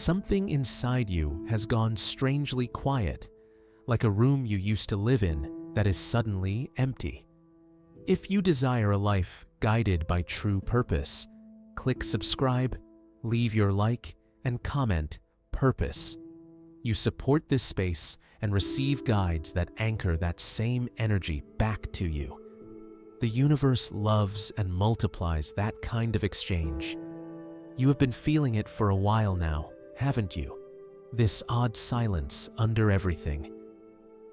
Something inside you has gone strangely quiet, like a room you used to live in that is suddenly empty. If you desire a life guided by true purpose, click subscribe, leave your like, and comment purpose. You support this space and receive guides that anchor that same energy back to you. The universe loves and multiplies that kind of exchange. You have been feeling it for a while now, haven't you? This odd silence under everything.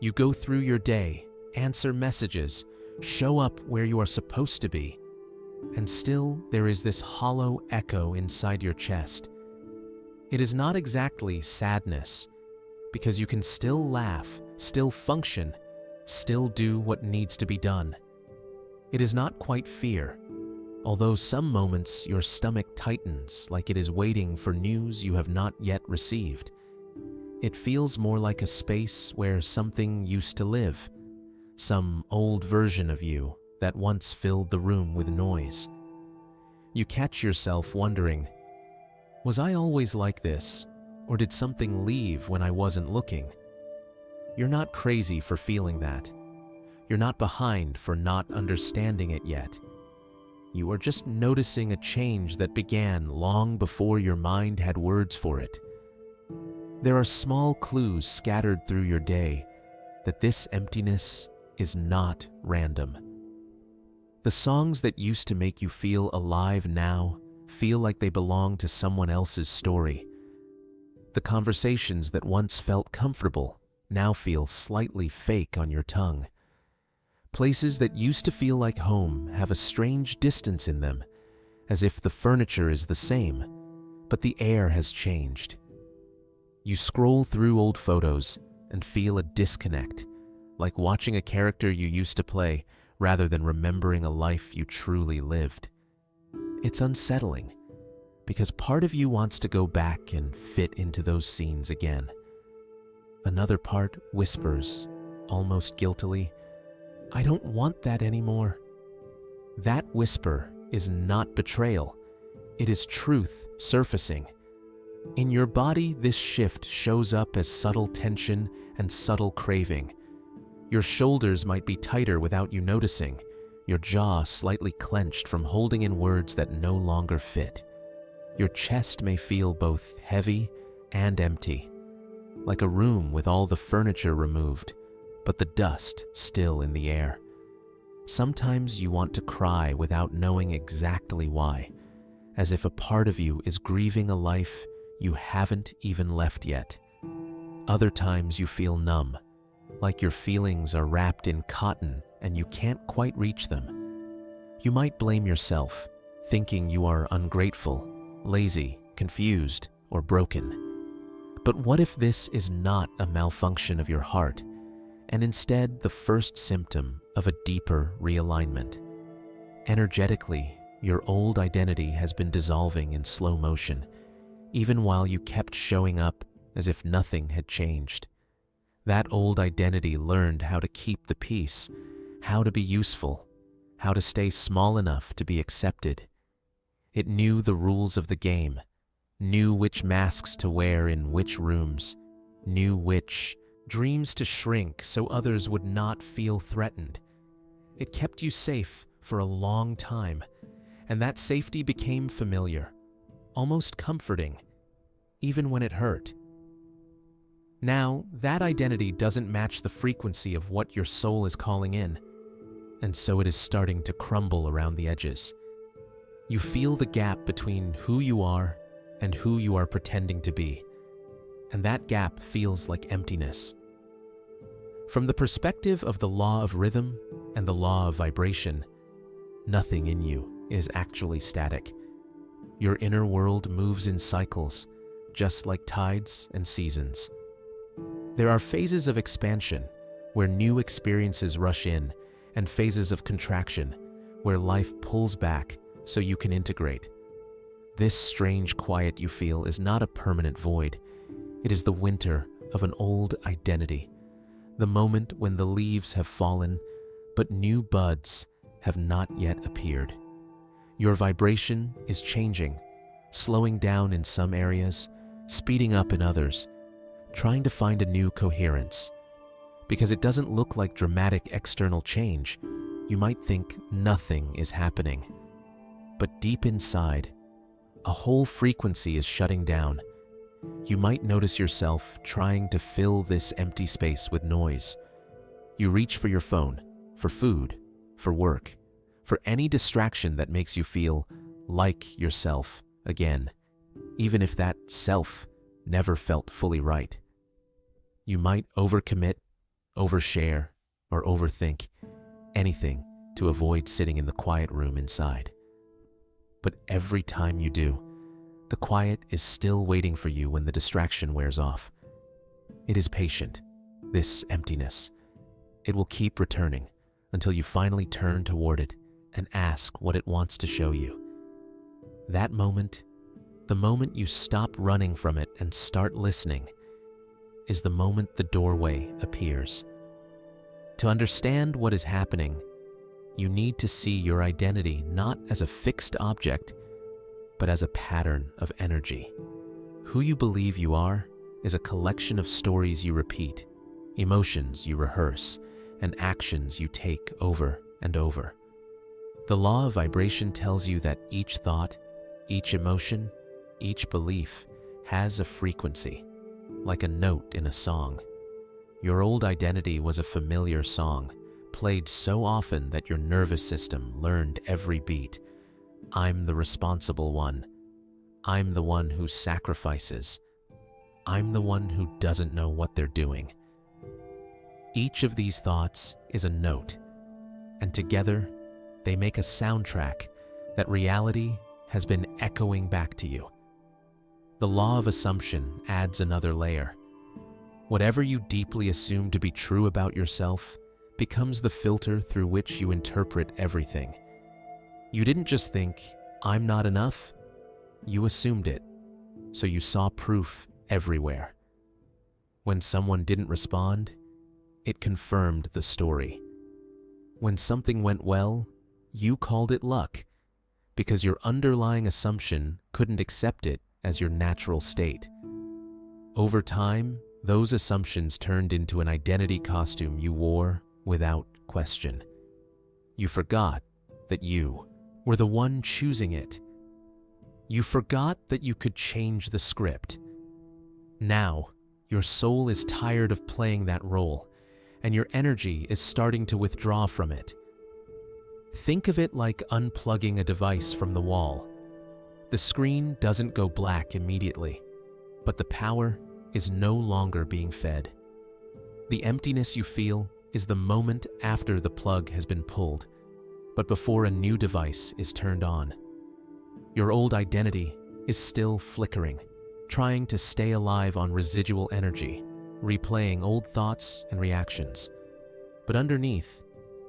You go through your day, answer messages, show up where you are supposed to be, and still there is this hollow echo inside your chest. It is not exactly sadness, because you can still laugh, still function, still do what needs to be done. It is not quite fear, although some moments your stomach tightens like it is waiting for news you have not yet received. It feels more like a space where something used to live, some old version of you that once filled the room with noise. You catch yourself wondering, was I always like this, or did something leave when I wasn't looking? You're not crazy for feeling that. You're not behind for not understanding it yet. You are just noticing a change that began long before your mind had words for it. There are small clues scattered through your day that this emptiness is not random. The songs that used to make you feel alive now feel like they belong to someone else's story. The conversations that once felt comfortable now feel slightly fake on your tongue. Places that used to feel like home have a strange distance in them, as if the furniture is the same, but the air has changed. You scroll through old photos and feel a disconnect, like watching a character you used to play rather than remembering a life you truly lived. It's unsettling, because part of you wants to go back and fit into those scenes again. Another part whispers, almost guiltily, I don't want that anymore. That whisper is not betrayal. It is truth surfacing. In your body, this shift shows up as subtle tension and subtle craving. Your shoulders might be tighter without you noticing, your jaw slightly clenched from holding in words that no longer fit. Your chest may feel both heavy and empty, like a room with all the furniture removed, but the dust still in the air. Sometimes you want to cry without knowing exactly why, as if a part of you is grieving a life you haven't even left yet. Other times you feel numb, like your feelings are wrapped in cotton and you can't quite reach them. You might blame yourself, thinking you are ungrateful, lazy, confused, or broken. But what if this is not a malfunction of your heart, and instead the first symptom of a deeper realignment? Energetically, your old identity has been dissolving in slow motion, even while you kept showing up as if nothing had changed. That old identity learned how to keep the peace, how to be useful, how to stay small enough to be accepted. It knew the rules of the game, knew which masks to wear in which rooms, knew which dreams to shrink so others would not feel threatened. It kept you safe for a long time, and that safety became familiar, almost comforting, even when it hurt. Now, that identity doesn't match the frequency of what your soul is calling in, and so it is starting to crumble around the edges. You feel the gap between who you are and who you are pretending to be, and that gap feels like emptiness. From the perspective of the law of rhythm and the law of vibration, nothing in you is actually static. Your inner world moves in cycles, just like tides and seasons. There are phases of expansion, where new experiences rush in, and phases of contraction, where life pulls back so you can integrate. This strange quiet you feel is not a permanent void. It is the winter of an old identity, the moment when the leaves have fallen, but new buds have not yet appeared. Your vibration is changing, slowing down in some areas, speeding up in others, trying to find a new coherence. Because it doesn't look like dramatic external change, you might think nothing is happening. But deep inside, a whole frequency is shutting down. You might notice yourself trying to fill this empty space with noise. You reach for your phone, for food, for work, for any distraction that makes you feel like yourself again, even if that self never felt fully right. You might overcommit, overshare, or overthink, anything to avoid sitting in the quiet room inside. But every time you do, the quiet is still waiting for you when the distraction wears off. It is patient, this emptiness. It will keep returning until you finally turn toward it and ask what it wants to show you. That moment, the moment you stop running from it and start listening, is the moment the doorway appears. To understand what is happening, you need to see your identity not as a fixed object, but as a pattern of energy. Who you believe you are is a collection of stories you repeat, emotions you rehearse, and actions you take over and over. The law of vibration tells you that each thought, each emotion, each belief has a frequency, like a note in a song. Your old identity was a familiar song, played so often that your nervous system learned every beat. I'm the responsible one. I'm the one who sacrifices. I'm the one who doesn't know what they're doing. Each of these thoughts is a note, and together they make a soundtrack that reality has been echoing back to you. The law of assumption adds another layer. Whatever you deeply assume to be true about yourself becomes the filter through which you interpret everything. You didn't just think, I'm not enough. You assumed it, so you saw proof everywhere. When someone didn't respond, it confirmed the story. When something went well, you called it luck, because your underlying assumption couldn't accept it as your natural state. Over time, those assumptions turned into an identity costume you wore without question. You forgot that you were the one choosing it. You forgot that you could change the script. Now, your soul is tired of playing that role, and your energy is starting to withdraw from it. Think of it like unplugging a device from the wall. The screen doesn't go black immediately, but the power is no longer being fed. The emptiness you feel is the moment after the plug has been pulled, but before a new device is turned on. Your old identity is still flickering, trying to stay alive on residual energy, replaying old thoughts and reactions. But underneath,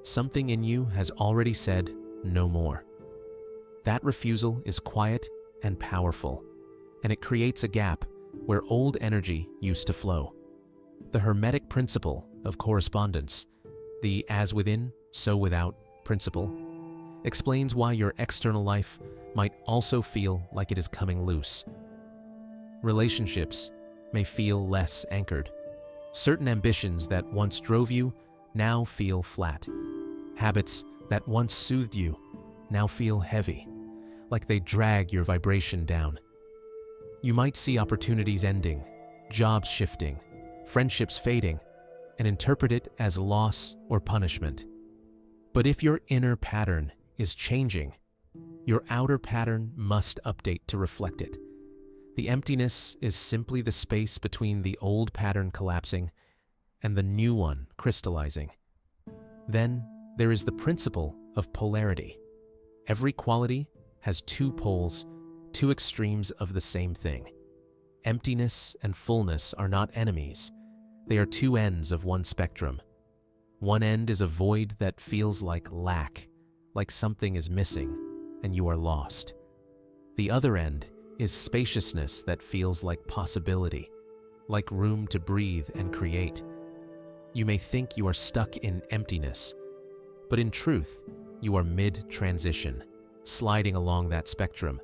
something in you has already said no more. That refusal is quiet and powerful, and it creates a gap where old energy used to flow. The Hermetic principle of correspondence, the as within, so without principle, explains why your external life might also feel like it is coming loose. Relationships may feel less anchored. Certain ambitions that once drove you now feel flat. Habits that once soothed you now feel heavy, like they drag your vibration down. You might see opportunities ending, jobs shifting, friendships fading, and interpret it as loss or punishment. But if your inner pattern is changing, your outer pattern must update to reflect it. The emptiness is simply the space between the old pattern collapsing and the new one crystallizing. Then there is the principle of polarity. Every quality has two poles, two extremes of the same thing. Emptiness and fullness are not enemies. They are two ends of one spectrum. One end is a void that feels like lack, like something is missing and you are lost. The other end is spaciousness that feels like possibility, like room to breathe and create. You may think you are stuck in emptiness, but in truth, you are mid-transition, sliding along that spectrum.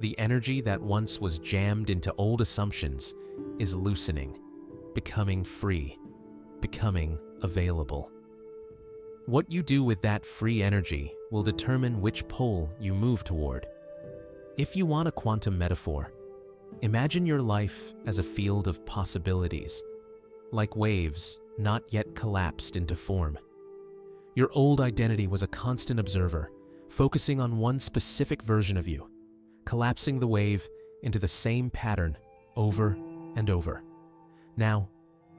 The energy that once was jammed into old assumptions is loosening, becoming free, becoming available. What you do with that free energy will determine which pole you move toward. If you want a quantum metaphor, imagine your life as a field of possibilities, like waves not yet collapsed into form. Your old identity was a constant observer, focusing on one specific version of you, collapsing the wave into the same pattern over and over. Now,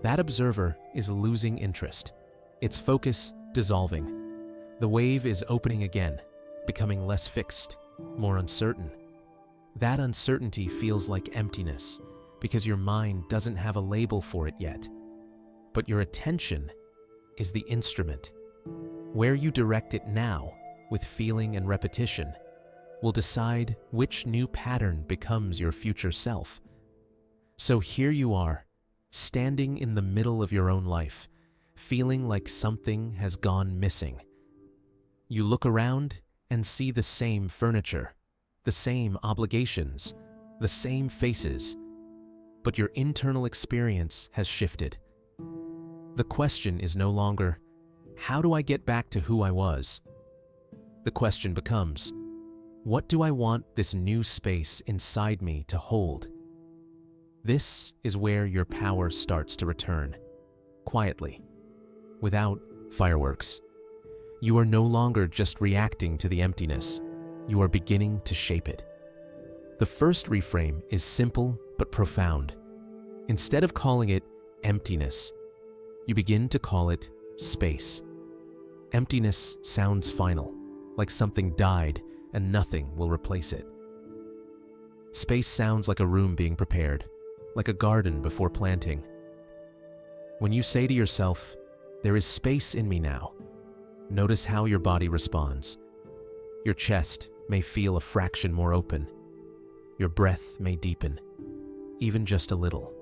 that observer is losing interest, its focus dissolving. The wave is opening again, becoming less fixed, more uncertain. That uncertainty feels like emptiness because your mind doesn't have a label for it yet. But your attention is the instrument. Where you direct it now, with feeling and repetition, will decide which new pattern becomes your future self. So here you are, standing in the middle of your own life, feeling like something has gone missing. You look around and see the same furniture, the same obligations, the same faces, but your internal experience has shifted. The question is no longer, how do I get back to who I was? The question becomes, what do I want this new space inside me to hold? This is where your power starts to return, quietly, without fireworks. You are no longer just reacting to the emptiness, you are beginning to shape it. The first reframe is simple but profound. Instead of calling it emptiness, you begin to call it space. Emptiness sounds final, like something died and nothing will replace it. Space sounds like a room being prepared, like a garden before planting. When you say to yourself, "There is space in me now," notice how your body responds. Your chest may feel a fraction more open. Your breath may deepen, even just a little.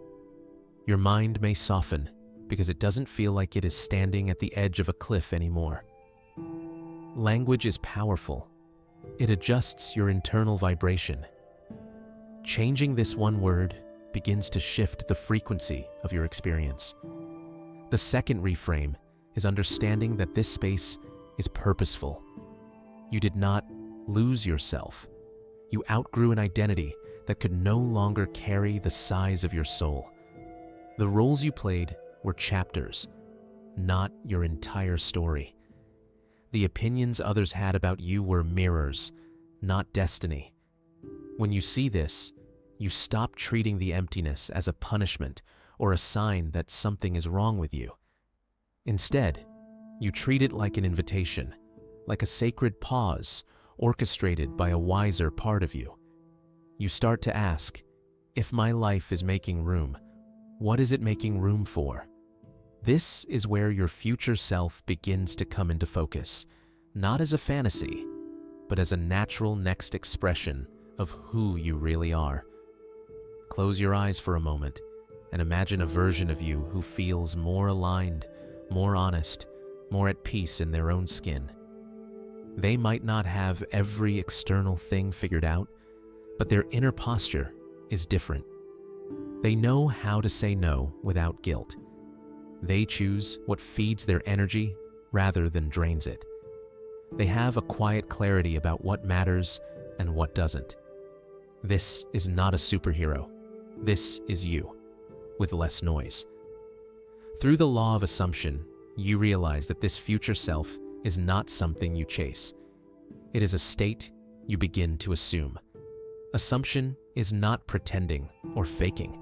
Your mind may soften because it doesn't feel like it is standing at the edge of a cliff anymore. Language is powerful. It adjusts your internal vibration. Changing this one word begins to shift the frequency of your experience. The second reframe is understanding that this space is purposeful. You did not lose yourself. You outgrew an identity that could no longer carry the size of your soul. The roles you played were chapters, not your entire story. The opinions others had about you were mirrors, not destiny. When you see this, you stop treating the emptiness as a punishment or a sign that something is wrong with you. Instead, you treat it like an invitation, like a sacred pause orchestrated by a wiser part of you. You start to ask, if my life is making room, what is it making room for? This is where your future self begins to come into focus, not as a fantasy, but as a natural next expression of who you really are. Close your eyes for a moment and imagine a version of you who feels more aligned, more honest, more at peace in their own skin. They might not have every external thing figured out, but their inner posture is different. They know how to say no without guilt. They choose what feeds their energy rather than drains it. They have a quiet clarity about what matters and what doesn't. This is not a superhero. This is you, with less noise. Through the law of assumption, you realize that this future self is not something you chase. It is a state you begin to assume. Assumption is not pretending or faking.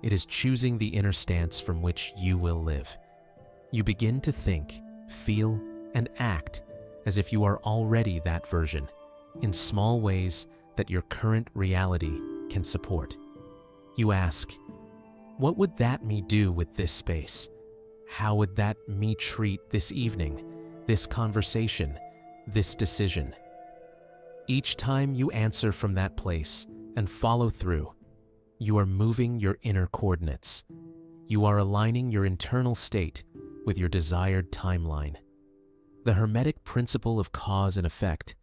It is choosing the inner stance from which you will live. You begin to think, feel, and act as if you are already that version, in small ways that your current reality can support. You ask, what would that me do with this space? How would that me treat this evening, this conversation, this decision? Each time you answer from that place and follow through, you are moving your inner coordinates. You are aligning your internal state with your desired timeline. The Hermetic principle of cause and effect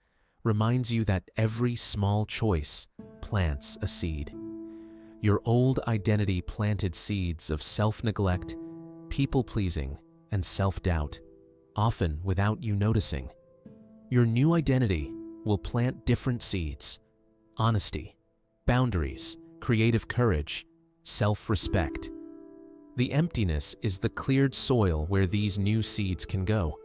reminds you that every small choice plants a seed. Your old identity planted seeds of self-neglect, people-pleasing, and self-doubt, often without you noticing. Your new identity will plant different seeds: honesty, boundaries, creative courage, self-respect. The emptiness is the cleared soil where these new seeds can go.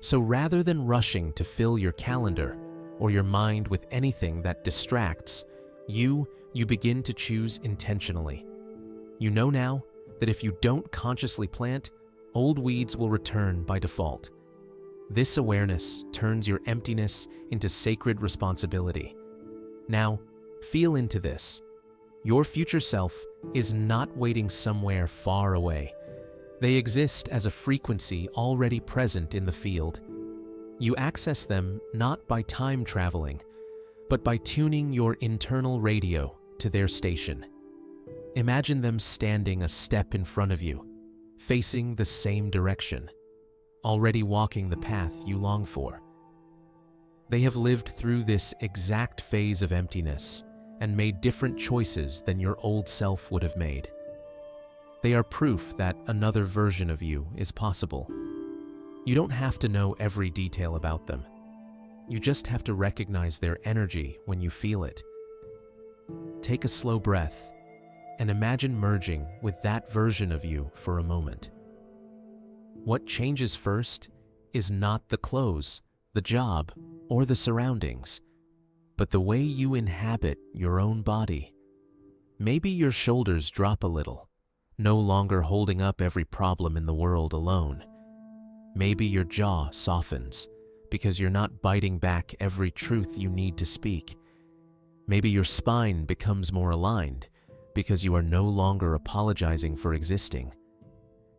So rather than rushing to fill your calendar or your mind with anything that distracts, you begin to choose intentionally. You know now that if you don't consciously plant, old weeds will return by default. This awareness turns your emptiness into sacred responsibility. Now, feel into this. Your future self is not waiting somewhere far away. They exist as a frequency already present in the field. You access them not by time traveling, but by tuning your internal radio to their station. Imagine them standing a step in front of you, facing the same direction, already walking the path you long for. They have lived through this exact phase of emptiness and made different choices than your old self would have made. They are proof that another version of you is possible. You don't have to know every detail about them. You just have to recognize their energy when you feel it. Take a slow breath and imagine merging with that version of you for a moment. What changes first is not the clothes, the job, or the surroundings, but the way you inhabit your own body. Maybe your shoulders drop a little, no longer holding up every problem in the world alone. Maybe your jaw softens because you're not biting back every truth you need to speak. Maybe your spine becomes more aligned because you are no longer apologizing for existing.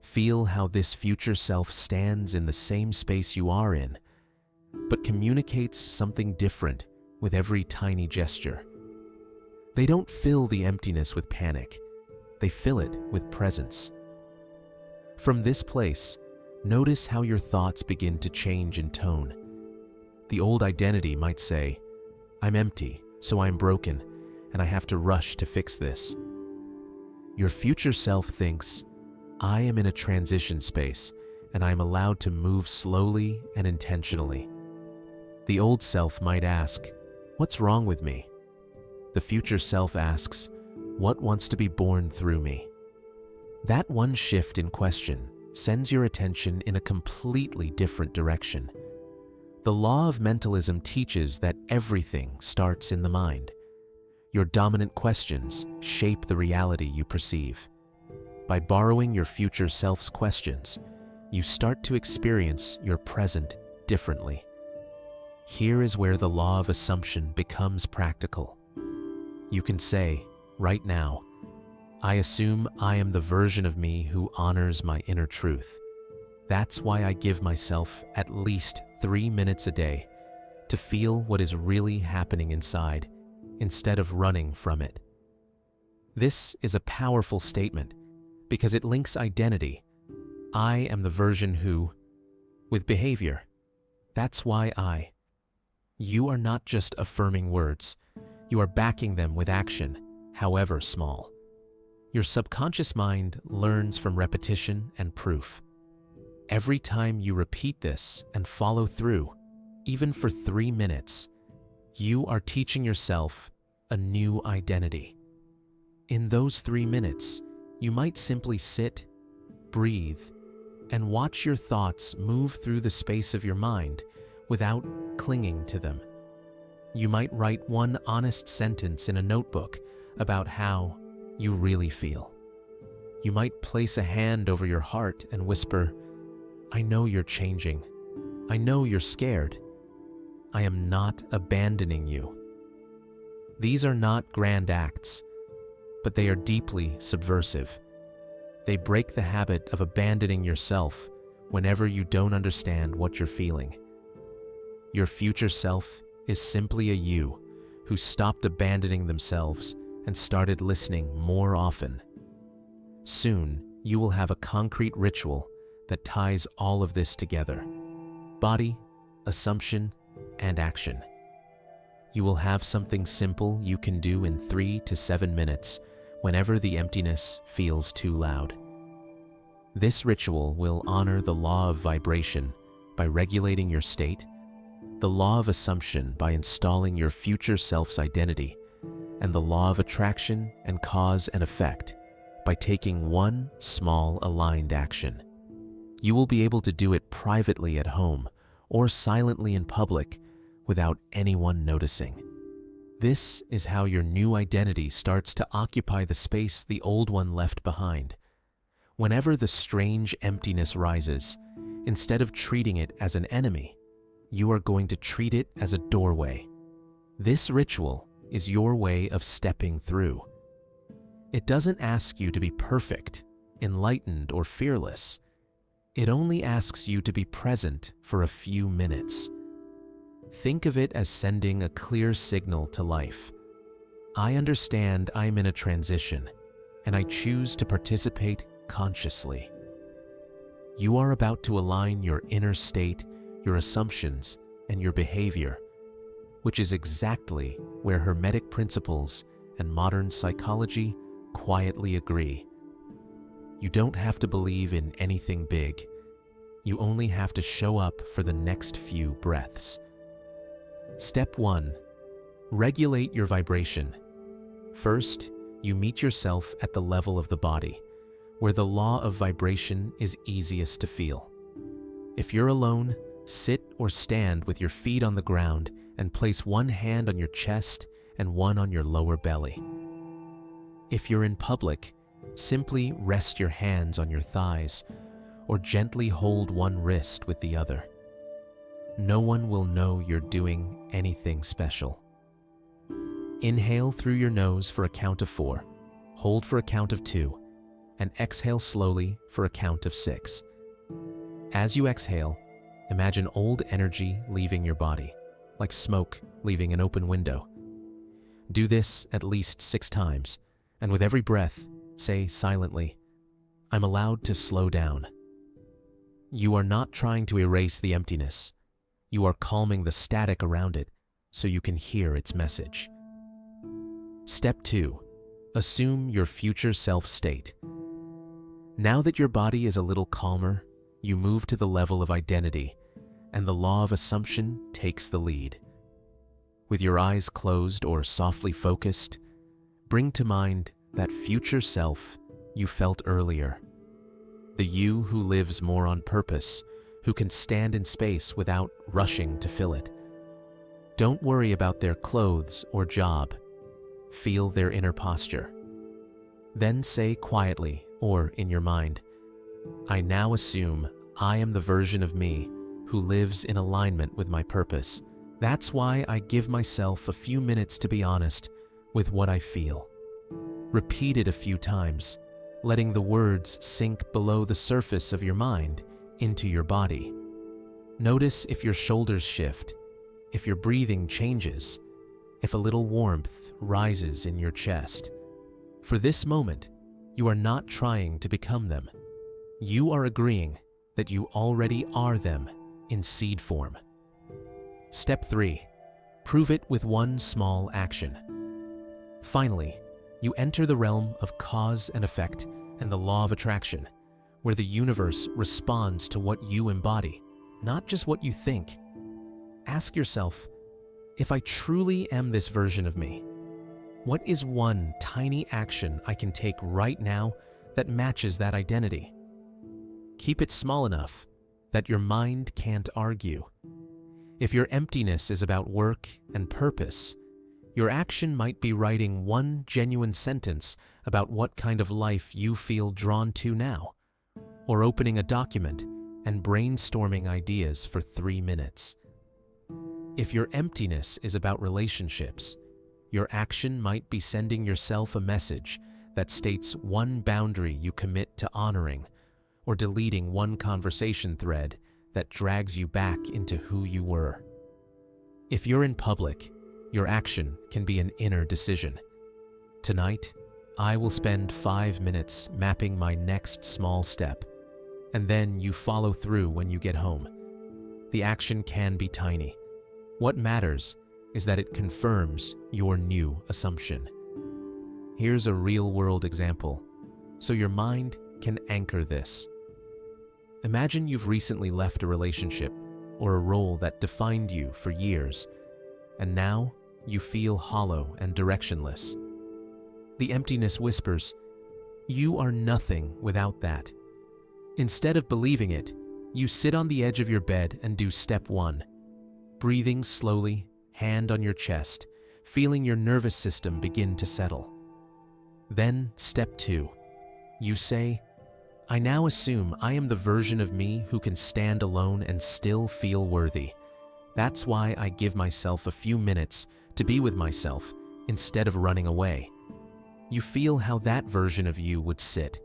Feel how this future self stands in the same space you are in, but communicates something different with every tiny gesture. They don't fill the emptiness with panic. They fill it with presence. From this place, notice how your thoughts begin to change in tone. The old identity might say, "I'm empty, so I'm broken, and I have to rush to fix this." Your future self thinks, "I am in a transition space, and I am allowed to move slowly and intentionally." The old self might ask, "What's wrong with me?" The future self asks, "What wants to be born through me?" That one shift in question sends your attention in a completely different direction. The law of mentalism teaches that everything starts in the mind. Your dominant questions shape the reality you perceive. By borrowing your future self's questions, you start to experience your present differently. Here is where the law of assumption becomes practical. You can say, right now, "I assume I am the version of me who honors my inner truth. That's why I give myself at least 3 minutes a day to feel what is really happening inside, instead of running from it." This is a powerful statement because it links identity, "I am the version who," with behavior. That's why I. You are not just affirming words, you are backing them with action, however small. Your subconscious mind learns from repetition and proof. Every time you repeat this and follow through, even for 3 minutes, you are teaching yourself a new identity. In those 3 minutes, you might simply sit, breathe, and watch your thoughts move through the space of your mind without clinging to them. You might write one honest sentence in a notebook about how you really feel. You might place a hand over your heart and whisper, "I know you're changing. I know you're scared. I am not abandoning you." These are not grand acts, but they are deeply subversive. They break the habit of abandoning yourself whenever you don't understand what you're feeling. Your future self is simply a you who stopped abandoning themselves and started listening more often. Soon, you will have a concrete ritual that ties all of this together: body, assumption, and action. You will have something simple you can do in 3 to 7 minutes whenever the emptiness feels too loud. This ritual will honor the law of vibration by regulating your state, the law of assumption by installing your future self's identity, and the law of attraction and cause and effect by taking one small aligned action. You will be able to do it privately at home or silently in public without anyone noticing. This is how your new identity starts to occupy the space the old one left behind. Whenever the strange emptiness rises, instead of treating it as an enemy, you are going to treat it as a doorway. This ritual is your way of stepping through. It doesn't ask you to be perfect, enlightened, or fearless. It only asks you to be present for a few minutes. Think of it as sending a clear signal to life. I understand I'm in a transition, and I choose to participate consciously. You are about to align your inner state, your assumptions, and your behavior, which is exactly where Hermetic principles and modern psychology quietly agree. You don't have to believe in anything big. You only have to show up for the next few breaths. Step 1. Regulate your vibration. First, you meet yourself at the level of the body, where the law of vibration is easiest to feel. If you're alone, sit or stand with your feet on the ground and place one hand on your chest and one on your lower belly. If you're in public, simply rest your hands on your thighs or gently hold one wrist with the other. No one will know you're doing anything special. Inhale through your nose for a count of 4, hold for a count of 2, and exhale slowly for a count of 6. As you exhale, imagine old energy leaving your body, like smoke leaving an open window. Do this at least 6 times, and with every breath, say silently, "I'm allowed to slow down." You are not trying to erase the emptiness. You are calming the static around it so you can hear its message. Step 2. Assume your future self state. Now that your body is a little calmer, you move to the level of identity, and the law of assumption takes the lead. With your eyes closed or softly focused, bring to mind that future self you felt earlier. The you who lives more on purpose, who can stand in space without rushing to fill it. Don't worry about their clothes or job. Feel their inner posture. Then say quietly or in your mind, "I now assume I am the version of me who lives in alignment with my purpose. That's why I give myself a few minutes to be honest with what I feel." Repeat it a few times, letting the words sink below the surface of your mind into your body. Notice if your shoulders shift, if your breathing changes, if a little warmth rises in your chest. For this moment, you are not trying to become them. You are agreeing that you already are them in seed form. Step 3. Prove it with one small action. Finally, you enter the realm of cause and effect and the law of attraction, where the universe responds to what you embody, not just what you think. Ask yourself, if I truly am this version of me, what is one tiny action I can take right now that matches that identity? Keep it small enough that your mind can't argue. If your emptiness is about work and purpose, your action might be writing one genuine sentence about what kind of life you feel drawn to now, or opening a document and brainstorming ideas for 3 minutes. If your emptiness is about relationships, your action might be sending yourself a message that states one boundary you commit to honoring, or deleting one conversation thread that drags you back into who you were. If you're in public, your action can be an inner decision. Tonight, I will spend 5 minutes mapping my next small step, and then you follow through when you get home. The action can be tiny. What matters is that it confirms your new assumption. Here's a real-world example, so your mind can anchor this. Imagine you've recently left a relationship or a role that defined you for years, and now you feel hollow and directionless. The emptiness whispers, "You are nothing without that." Instead of believing it, you sit on the edge of your bed and do step 1, breathing slowly, hand on your chest, feeling your nervous system begin to settle. Then step 2, you say, "I now assume I am the version of me who can stand alone and still feel worthy. That's why I give myself a few minutes to be with myself instead of running away." You feel how that version of you would sit,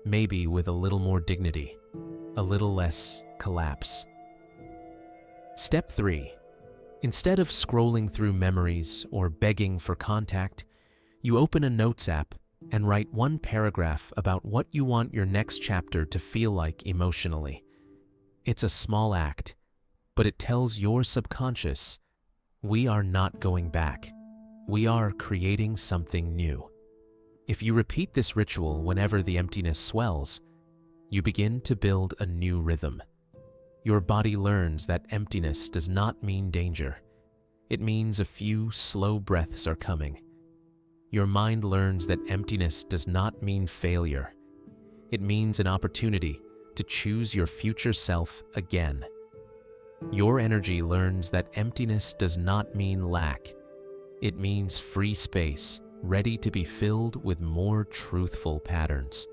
maybe with a little more dignity, a little less collapse. Step 3. Instead of scrolling through memories or begging for contact, you open a notes app and write one paragraph about what you want your next chapter to feel like emotionally. It's a small act, but it tells your subconscious, we are not going back. We are creating something new. If you repeat this ritual whenever the emptiness swells, you begin to build a new rhythm. Your body learns that emptiness does not mean danger. It means a few slow breaths are coming. Your mind learns that emptiness does not mean failure. It means an opportunity to choose your future self again. Your energy learns that emptiness does not mean lack. It means free space, ready to be filled with more truthful patterns.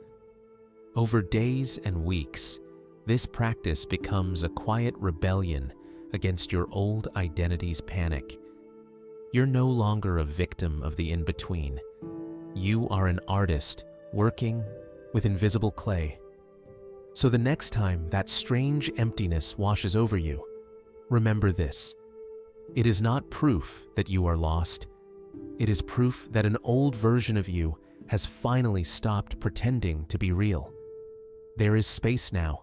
Over days and weeks, this practice becomes a quiet rebellion against your old identity's panic. You're no longer a victim of the in-between. You are an artist working with invisible clay. So the next time that strange emptiness washes over you, remember this. It is not proof that you are lost. It is proof that an old version of you has finally stopped pretending to be real. There is space now,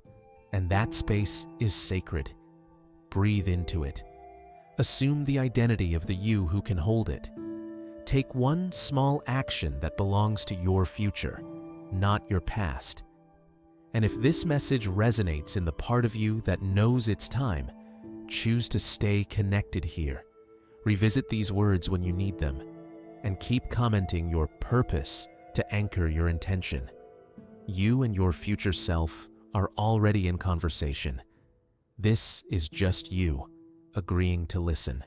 and that space is sacred. Breathe into it. Assume the identity of the you who can hold it. Take one small action that belongs to your future, not your past. And if this message resonates in the part of you that knows it's time, choose to stay connected here. Revisit these words when you need them, and keep commenting your purpose to anchor your intention. You and your future self are already in conversation. This is just you agreeing to listen.